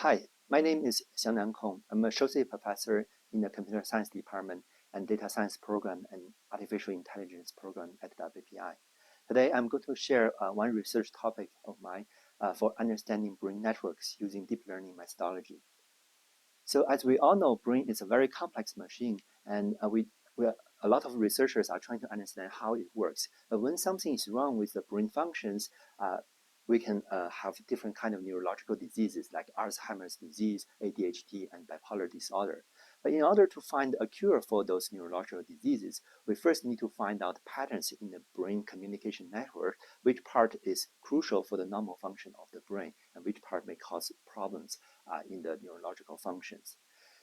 Hi, my name is Xiangnan. I'm an associate professor in the computer science department and data science program and artificial intelligence program at WPI. Today, I'm going to share one research topic of mine for understanding brain networks using deep learning methodology. So as we all know, brain is a very complex machine, and a lot of researchers are trying to understand how it works. But when something is wrong with the brain functions, we can have different kind of neurological diseases like Alzheimer's disease, ADHD, and bipolar disorder. But in order to find a cure for those neurological diseases, we first need to find out patterns in the brain communication network, which part is crucial for the normal function of the brain, and which part may cause problems in the neurological functions.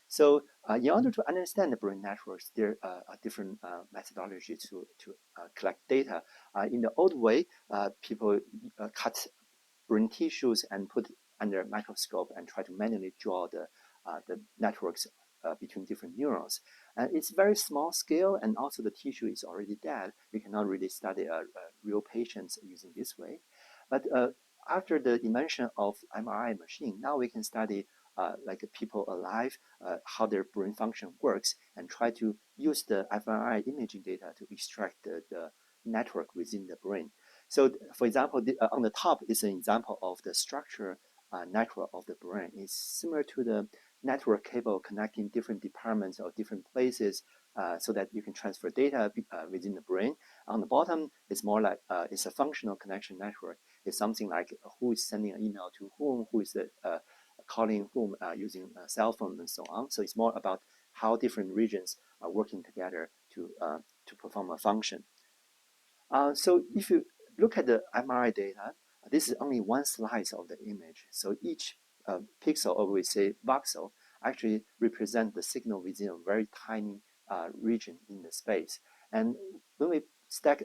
So in order to understand the brain networks, there are different methodologies to collect data. In the old way, people cut brain tissues and put under a microscope and try to manually draw the networks between different neurons. And it's very small scale, and also the tissue is already dead. You cannot really study real patients using this way. But after the invention of MRI machine, now we can study like people alive, how their brain function works, and try to use the fMRI imaging data to extract the network within the brain. So, for example, on the top is an example of the structure network of the brain. It's similar to the network cable connecting different departments or different places so that you can transfer data within the brain. On the bottom, it's more like it's a functional connection network. It's something like who is sending an email to whom, who is calling whom using a cell phone, and so on. So it's more about how different regions are working together to perform a function. So if you look at the MRI data, this is only one slice of the image. So each pixel, or we say voxel, actually represent the signal within a very tiny region in the space. And when we stack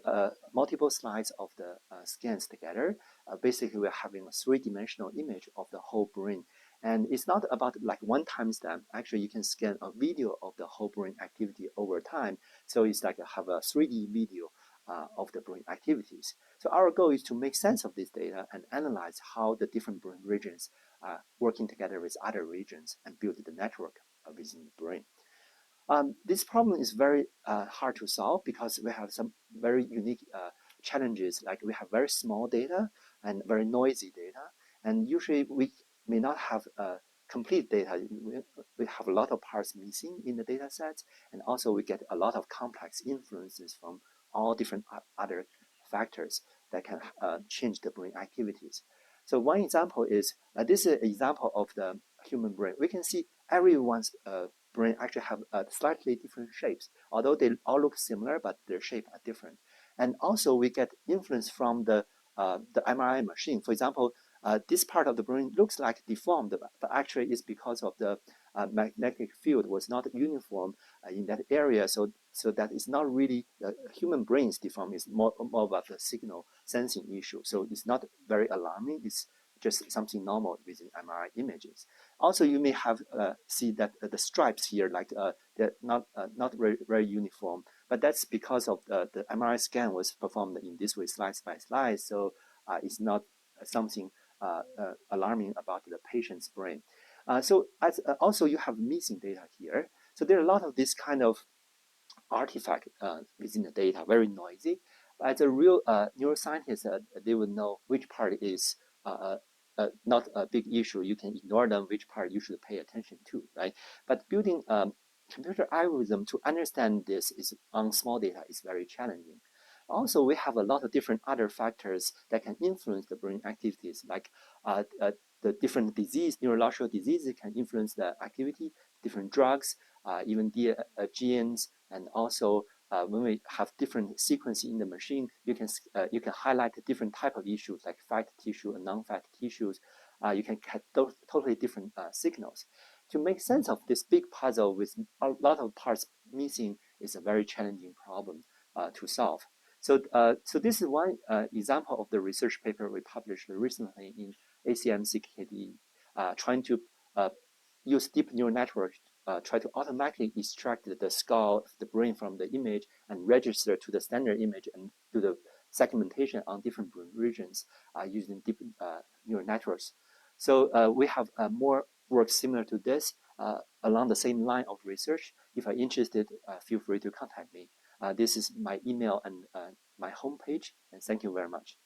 multiple slides of the scans together, basically we're having a three-dimensional image of the whole brain. And it's not about like one timestamp. Actually, you can scan a video of the whole brain activity over time. So it's like have a 3D video of the brain activities. So our goal is to make sense of this data and analyze how the different brain regions are working together with other regions and build the network within the brain. This problem is very hard to solve because we have some very unique challenges, like we have very small data and very noisy data, and usually we may not have complete data. We have a lot of parts missing in the data sets, and also we get a lot of complex influences from all different other factors that can change the brain activities. So one example is, this is an example of the human brain. We can see everyone's brain actually have slightly different shapes, although they all look similar, but their shape are different. And also we get influence from the MRI machine. For example, this part of the brain looks like deformed, but actually it's because of the magnetic field was not uniform in that area. So that is not really the human brain is deformed. It's more about the signal sensing issue. So it's not very alarming. It's just something normal within MRI images. Also, you may have see that the stripes here, like they're not very uniform, but that's because of the MRI scan was performed in this way, slice by slice. So it's not something alarming about the patient's brain. So also you have missing data here. So there are a lot of this kind of artifact within the data, very noisy. But as a real neuroscientist, they will know which part is not a big issue. You can ignore them, which part you should pay attention to, right? But building computer algorithm to understand this is on small data is very challenging. Also, we have a lot of different other factors that can influence the brain activities, like the different neurological diseases can influence the activity, different drugs, even genes, and also when we have different sequences in the machine, you can highlight different type of issues like fat tissue and non-fat tissues. You can get totally different signals. To make sense of this big puzzle with a lot of parts missing is a very challenging problem to solve. So this is one example of the research paper we published recently in ACM-CKD, trying to use deep neural network, try to automatically extract the skull of the brain from the image and register to the standard image and do the segmentation on different brain regions using deep neural networks. So we have more work similar to this along the same line of research, if you're interested, feel free to contact me. This is my email and my homepage, and thank you very much.